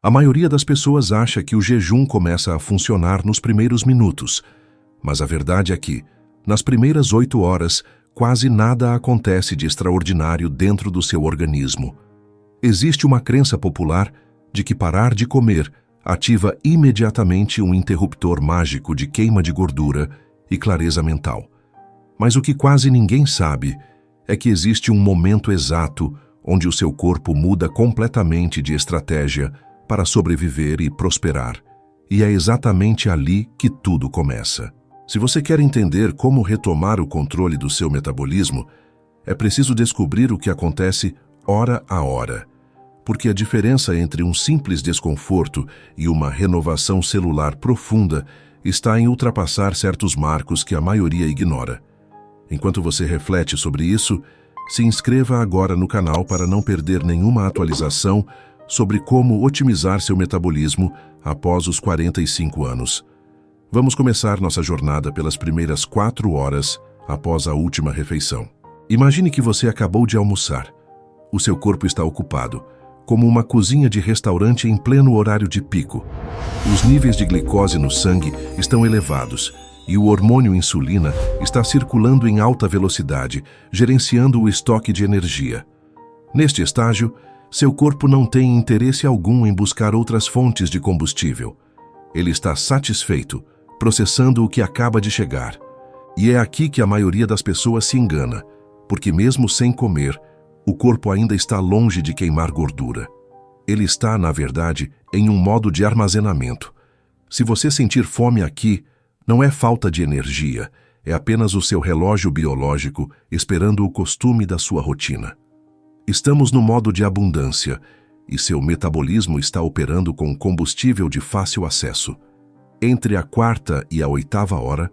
A maioria das pessoas acha que o jejum começa a funcionar nos primeiros minutos, mas a verdade é que, nas primeiras 8 horas, quase nada acontece de extraordinário dentro do seu organismo. Existe uma crença popular de que parar de comer ativa imediatamente um interruptor mágico de queima de gordura e clareza mental. Mas o que quase ninguém sabe é que existe um momento exato onde o seu corpo muda completamente de estratégia para sobreviver e prosperar, e é exatamente ali que tudo começa. Se você quer entender como retomar o controle do seu metabolismo, é preciso descobrir o que acontece hora a hora, porque a diferença entre um simples desconforto e uma renovação celular profunda está em ultrapassar certos marcos que a maioria ignora. Enquanto você reflete sobre isso, se inscreva agora no canal para não perder nenhuma atualização sobre como otimizar seu metabolismo após os 45 anos. Vamos começar nossa jornada pelas primeiras 4 horas após a última refeição. Imagine que você acabou de almoçar. O seu corpo está ocupado, como uma cozinha de restaurante em pleno horário de pico. Os níveis de glicose no sangue estão elevados e o hormônio insulina está circulando em alta velocidade, gerenciando o estoque de energia. Neste estágio, seu corpo não tem interesse algum em buscar outras fontes de combustível. Ele está satisfeito, processando o que acaba de chegar. E é aqui que a maioria das pessoas se engana, porque mesmo sem comer, o corpo ainda está longe de queimar gordura. Ele está, na verdade, em um modo de armazenamento. Se você sentir fome aqui, não é falta de energia, é apenas o seu relógio biológico esperando o costume da sua rotina. Estamos no modo de abundância e seu metabolismo está operando com combustível de fácil acesso. Entre a 4ª e a 8ª hora,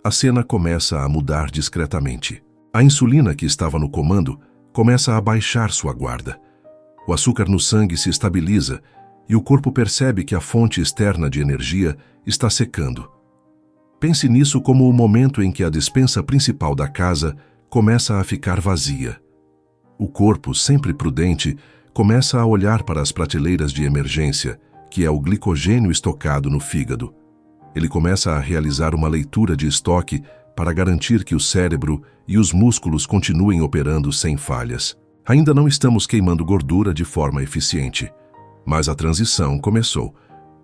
a cena começa a mudar discretamente. A insulina que estava no comando começa a baixar sua guarda. O açúcar no sangue se estabiliza e o corpo percebe que a fonte externa de energia está secando. Pense nisso como o momento em que a despensa principal da casa começa a ficar vazia. O corpo, sempre prudente, começa a olhar para as prateleiras de emergência, que é o glicogênio estocado no fígado. Ele começa a realizar uma leitura de estoque para garantir que o cérebro e os músculos continuem operando sem falhas. Ainda não estamos queimando gordura de forma eficiente, mas a transição começou.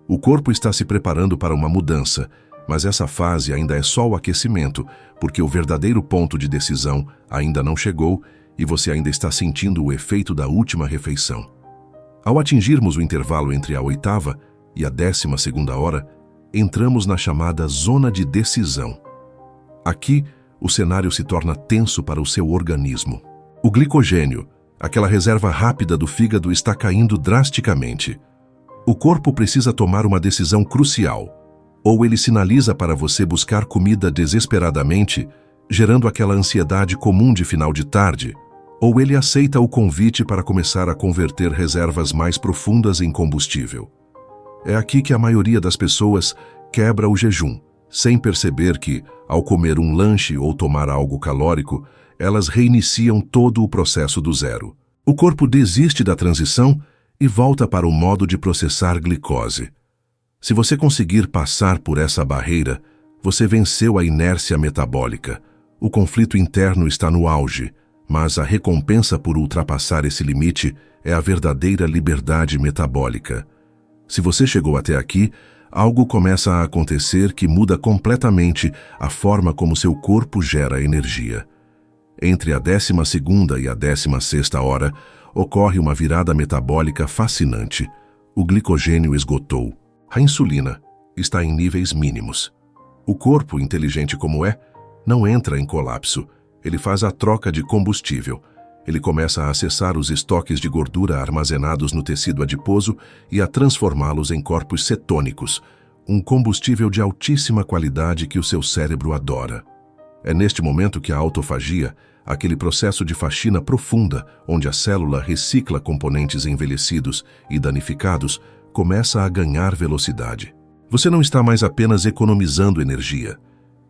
O corpo está se preparando para uma mudança, mas essa fase ainda é só o aquecimento, porque o verdadeiro ponto de decisão ainda não chegou e você ainda está sentindo o efeito da última refeição. Ao atingirmos o intervalo entre a 8ª e a 12ª hora, entramos na chamada zona de decisão. Aqui, o cenário se torna tenso para o seu organismo. O glicogênio, aquela reserva rápida do fígado, está caindo drasticamente. O corpo precisa tomar uma decisão crucial. Ou ele sinaliza para você buscar comida desesperadamente, gerando aquela ansiedade comum de final de tarde, ou ele aceita o convite para começar a converter reservas mais profundas em combustível. É aqui que a maioria das pessoas quebra o jejum, sem perceber que, ao comer um lanche ou tomar algo calórico, elas reiniciam todo o processo do zero. O corpo desiste da transição e volta para o modo de processar glicose. Se você conseguir passar por essa barreira, você venceu a inércia metabólica. O conflito interno está no auge, mas a recompensa por ultrapassar esse limite é a verdadeira liberdade metabólica. Se você chegou até aqui, algo começa a acontecer que muda completamente a forma como seu corpo gera energia. Entre a 12ª e a 16ª hora, ocorre uma virada metabólica fascinante. O glicogênio esgotou. A insulina está em níveis mínimos. O corpo, inteligente como é, não entra em colapso. Ele faz a troca de combustível. Ele começa a acessar os estoques de gordura armazenados no tecido adiposo e a transformá-los em corpos cetônicos, um combustível de altíssima qualidade que o seu cérebro adora. É neste momento que a autofagia, aquele processo de faxina profunda, onde a célula recicla componentes envelhecidos e danificados, começa a ganhar velocidade. Você não está mais apenas economizando energia.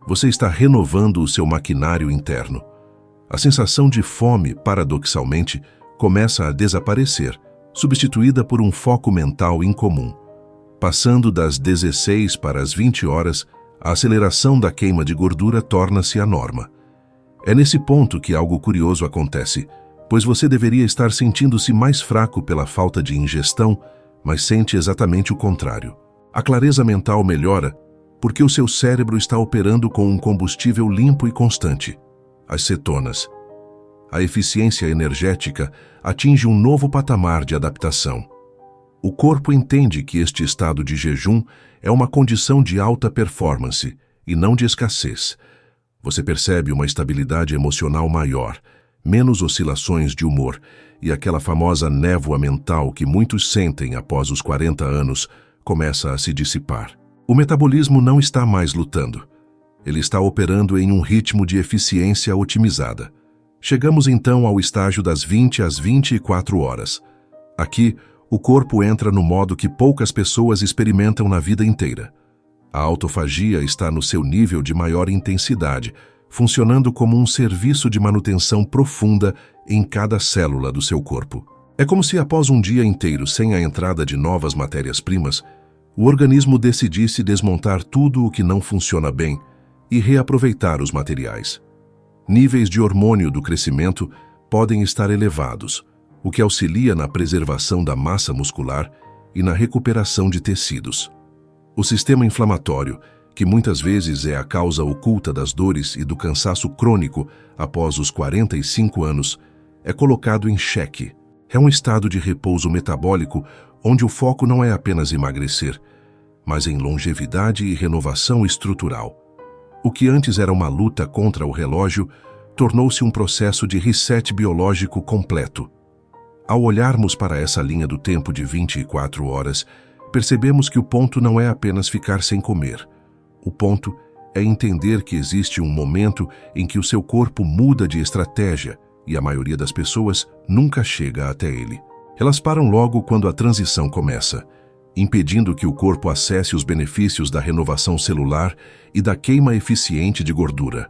Você está renovando o seu maquinário interno. A sensação de fome, paradoxalmente, começa a desaparecer, substituída por um foco mental incomum. Passando das 16 para as 20 horas, a aceleração da queima de gordura torna-se a norma. É nesse ponto que algo curioso acontece, pois você deveria estar sentindo-se mais fraco pela falta de ingestão, mas sente exatamente o contrário. A clareza mental melhora porque o seu cérebro está operando com um combustível limpo e constante, as cetonas. A eficiência energética atinge um novo patamar de adaptação. O corpo entende que este estado de jejum é uma condição de alta performance e não de escassez. Você percebe uma estabilidade emocional maior, menos oscilações de humor e aquela famosa névoa mental que muitos sentem após os 40 anos começa a se dissipar. O metabolismo não está mais lutando. Ele está operando em um ritmo de eficiência otimizada. Chegamos então ao estágio das 20 às 24 horas. Aqui, o corpo entra no modo que poucas pessoas experimentam na vida inteira. A autofagia está no seu nível de maior intensidade, funcionando como um serviço de manutenção profunda em cada célula do seu corpo. É como se após um dia inteiro sem a entrada de novas matérias-primas, o organismo decidisse desmontar tudo o que não funciona bem e reaproveitar os materiais. Níveis de hormônio do crescimento podem estar elevados, o que auxilia na preservação da massa muscular e na recuperação de tecidos. O sistema inflamatório, que muitas vezes é a causa oculta das dores e do cansaço crônico após os 45 anos, é colocado em xeque. É um estado de repouso metabólico onde o foco não é apenas emagrecer, mas em longevidade e renovação estrutural. O que antes era uma luta contra o relógio tornou-se um processo de reset biológico completo. Ao olharmos para essa linha do tempo de 24 horas, percebemos que o ponto não é apenas ficar sem comer. O ponto é entender que existe um momento em que o seu corpo muda de estratégia e a maioria das pessoas nunca chega até ele. Elas param logo quando a transição começa, impedindo que o corpo acesse os benefícios da renovação celular e da queima eficiente de gordura.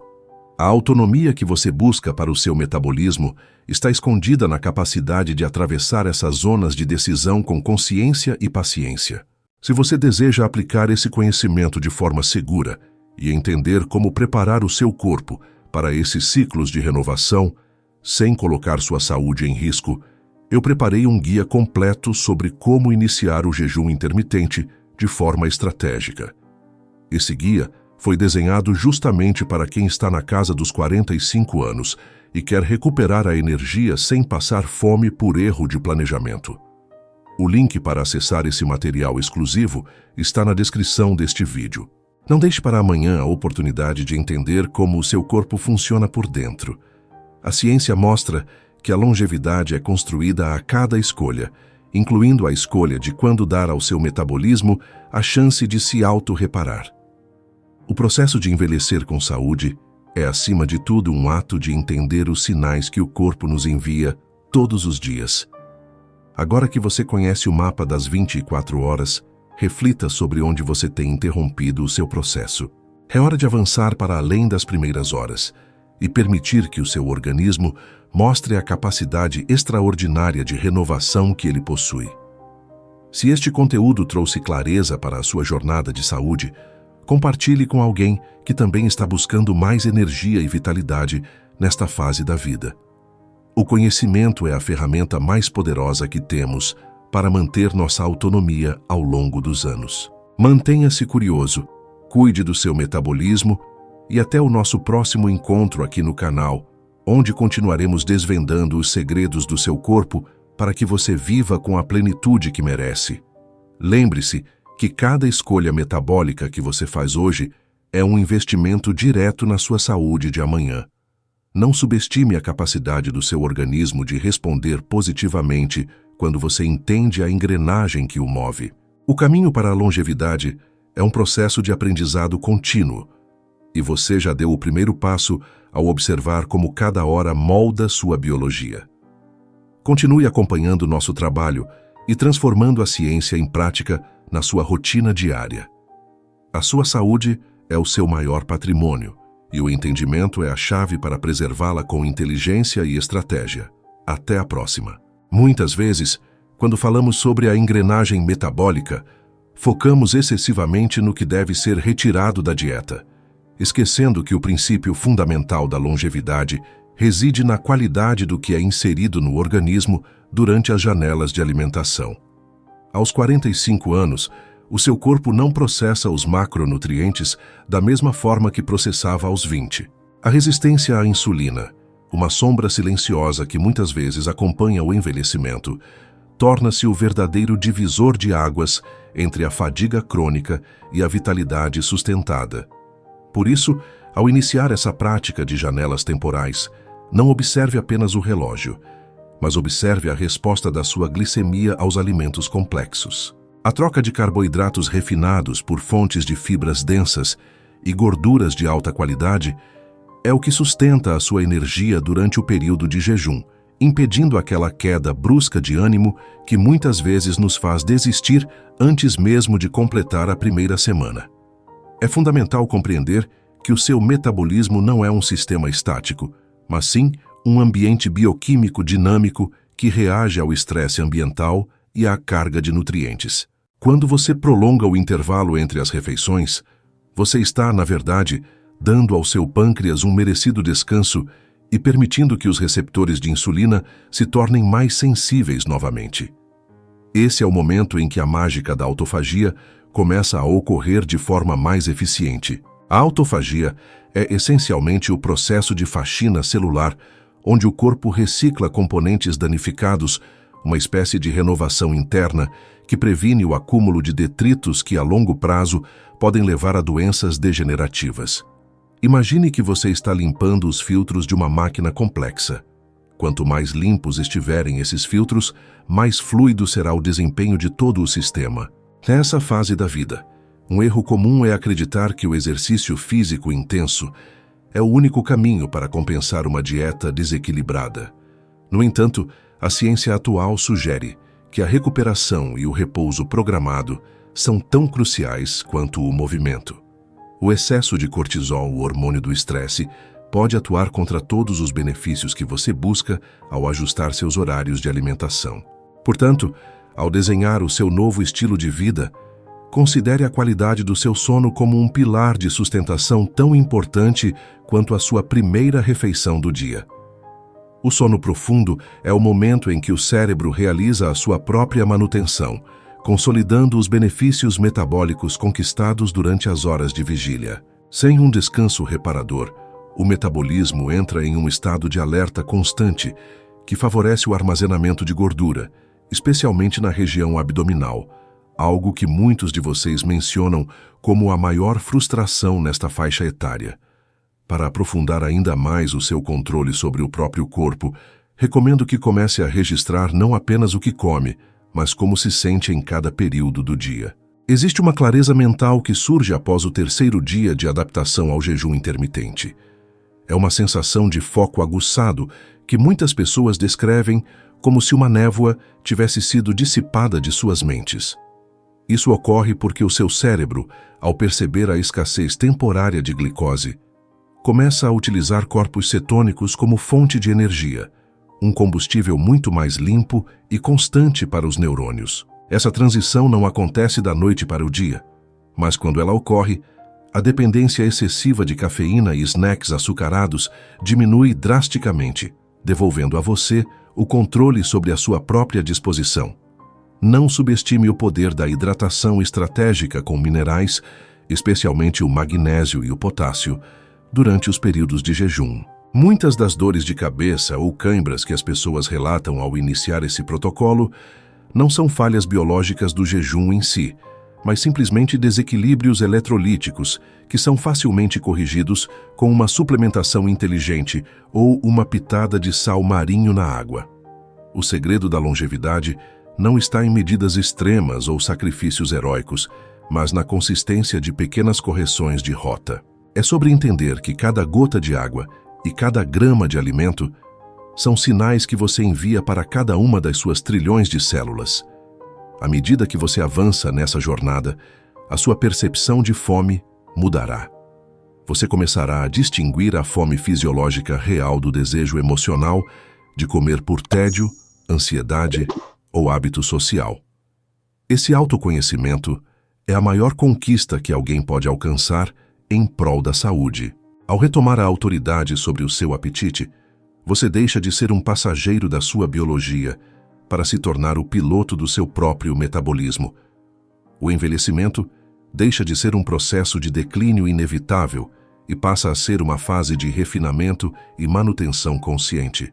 A autonomia que você busca para o seu metabolismo está escondida na capacidade de atravessar essas zonas de decisão com consciência e paciência. Se você deseja aplicar esse conhecimento de forma segura e entender como preparar o seu corpo para esses ciclos de renovação, sem colocar sua saúde em risco, eu preparei um guia completo sobre como iniciar o jejum intermitente de forma estratégica. Esse guia foi desenhado justamente para quem está na casa dos 45 anos e quer recuperar a energia sem passar fome por erro de planejamento. O link para acessar esse material exclusivo está na descrição deste vídeo. Não deixe para amanhã a oportunidade de entender como o seu corpo funciona por dentro. A ciência mostra que a longevidade é construída a cada escolha, incluindo a escolha de quando dar ao seu metabolismo a chance de se auto-reparar. O processo de envelhecer com saúde é, acima de tudo, um ato de entender os sinais que o corpo nos envia todos os dias. Agora que você conhece o mapa das 24 horas, reflita sobre onde você tem interrompido o seu processo. É hora de avançar para além das primeiras horas e permitir que o seu organismo mostre a capacidade extraordinária de renovação que ele possui. Se este conteúdo trouxe clareza para a sua jornada de saúde, compartilhe com alguém que também está buscando mais energia e vitalidade nesta fase da vida. O conhecimento é a ferramenta mais poderosa que temos para manter nossa autonomia ao longo dos anos. Mantenha-se curioso, cuide do seu metabolismo e até o nosso próximo encontro aqui no canal, onde continuaremos desvendando os segredos do seu corpo para que você viva com a plenitude que merece. Lembre-se que cada escolha metabólica que você faz hoje é um investimento direto na sua saúde de amanhã. Não subestime a capacidade do seu organismo de responder positivamente quando você entende a engrenagem que o move. O caminho para a longevidade é um processo de aprendizado contínuo, e você já deu o primeiro passo ao observar como cada hora molda sua biologia. Continue acompanhando nosso trabalho e transformando a ciência em prática na sua rotina diária. A sua saúde é o seu maior patrimônio, e o entendimento é a chave para preservá-la com inteligência e estratégia. Até a próxima. Muitas vezes, Quando falamos sobre a engrenagem metabólica, focamos excessivamente no que deve ser retirado da dieta, esquecendo que o princípio fundamental da longevidade reside na qualidade do que é inserido no organismo durante as janelas de alimentação. Aos 45 anos, o seu corpo não processa os macronutrientes da mesma forma que processava aos 20. A resistência à insulina, uma sombra silenciosa que muitas vezes acompanha o envelhecimento, torna-se o verdadeiro divisor de águas entre a fadiga crônica e a vitalidade sustentada. Por isso, ao iniciar essa prática de janelas temporais, não observe apenas o relógio, mas observe a resposta da sua glicemia aos alimentos complexos. A troca de carboidratos refinados por fontes de fibras densas e gorduras de alta qualidade é o que sustenta a sua energia durante o período de jejum, impedindo aquela queda brusca de ânimo que muitas vezes nos faz desistir antes mesmo de completar a primeira semana. É fundamental compreender que o seu metabolismo não é um sistema estático, mas sim um ambiente bioquímico dinâmico que reage ao estresse ambiental e à carga de nutrientes. Quando você prolonga o intervalo entre as refeições, você está, na verdade, dando ao seu pâncreas um merecido descanso e permitindo que os receptores de insulina se tornem mais sensíveis novamente. Esse é o momento em que a mágica da autofagia começa a ocorrer de forma mais eficiente. A autofagia é essencialmente o processo de faxina celular, onde o corpo recicla componentes danificados, uma espécie de renovação interna que previne o acúmulo de detritos que, a longo prazo, podem levar a doenças degenerativas. Imagine que você está limpando os filtros de uma máquina complexa. Quanto mais limpos estiverem esses filtros, mais fluido será o desempenho de todo o sistema. Nessa fase da vida, um erro comum é acreditar que o exercício físico intenso é o único caminho para compensar uma dieta desequilibrada. No entanto, a ciência atual sugere que a recuperação e o repouso programado são tão cruciais quanto o movimento. O excesso de cortisol, o hormônio do estresse, pode atuar contra todos os benefícios que você busca ao ajustar seus horários de alimentação. Portanto, ao desenhar o seu novo estilo de vida, considere a qualidade do seu sono como um pilar de sustentação tão importante quanto a sua primeira refeição do dia. O sono profundo é o momento em que o cérebro realiza a sua própria manutenção, consolidando os benefícios metabólicos conquistados durante as horas de vigília. Sem um descanso reparador, o metabolismo entra em um estado de alerta constante que favorece o armazenamento de gordura, especialmente na região abdominal, algo que muitos de vocês mencionam como a maior frustração nesta faixa etária. Para aprofundar ainda mais o seu controle sobre o próprio corpo, recomendo que comece a registrar não apenas o que come, mas como se sente em cada período do dia. Existe uma clareza mental que surge após o terceiro dia de adaptação ao jejum intermitente. É uma sensação de foco aguçado que muitas pessoas descrevem como se uma névoa tivesse sido dissipada de suas mentes. Isso ocorre porque o seu cérebro, ao perceber a escassez temporária de glicose, começa a utilizar corpos cetônicos como fonte de energia, um combustível muito mais limpo e constante para os neurônios. Essa transição não acontece da noite para o dia, mas quando ela ocorre, a dependência excessiva de cafeína e snacks açucarados diminui drasticamente, devolvendo a você o controle sobre a sua própria disposição. Não subestime o poder da hidratação estratégica com minerais, especialmente o magnésio e o potássio, durante os períodos de jejum. Muitas das dores de cabeça ou cãibras que as pessoas relatam ao iniciar esse protocolo não são falhas biológicas do jejum em si, mas simplesmente desequilíbrios eletrolíticos que são facilmente corrigidos com uma suplementação inteligente ou uma pitada de sal marinho na água. O segredo da longevidade não está em medidas extremas ou sacrifícios heróicos, mas na consistência de pequenas correções de rota. É sobre entender que cada gota de água e cada grama de alimento são sinais que você envia para cada uma das suas trilhões de células. À medida que você avança nessa jornada, a sua percepção de fome mudará. Você começará a distinguir a fome fisiológica real do desejo emocional de comer por tédio, ansiedade ou hábito social. Esse autoconhecimento é a maior conquista que alguém pode alcançar em prol da saúde. Ao retomar a autoridade sobre o seu apetite, você deixa de ser um passageiro da sua biologia para se tornar o piloto do seu próprio metabolismo. O envelhecimento deixa de ser um processo de declínio inevitável e passa a ser uma fase de refinamento e manutenção consciente.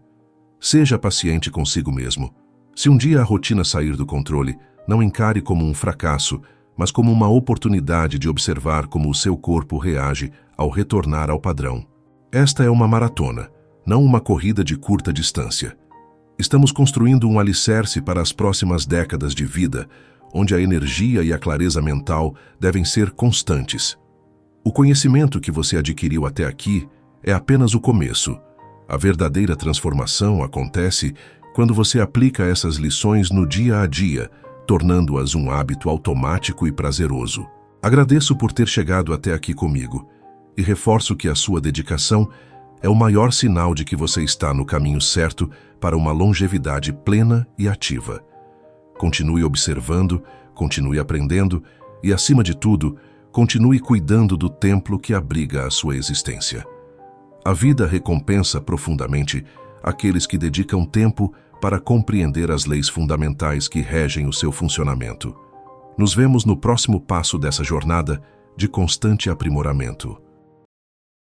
Seja paciente consigo mesmo. Se um dia a rotina sair do controle, não encare como um fracasso, mas como uma oportunidade de observar como o seu corpo reage ao retornar ao padrão. Esta é uma maratona, não uma corrida de curta distância. Estamos construindo um alicerce para as próximas décadas de vida, onde a energia e a clareza mental devem ser constantes. O conhecimento que você adquiriu até aqui é apenas o começo. A verdadeira transformação acontece quando você aplica essas lições no dia a dia, tornando-as um hábito automático e prazeroso. Agradeço por ter chegado até aqui comigo e reforço que a sua dedicação é o maior sinal de que você está no caminho certo para uma longevidade plena e ativa. Continue observando, continue aprendendo e, acima de tudo, continue cuidando do templo que abriga a sua existência. A vida recompensa profundamente aqueles que dedicam tempo para compreender as leis fundamentais que regem o seu funcionamento. Nos vemos no próximo passo dessa jornada de constante aprimoramento.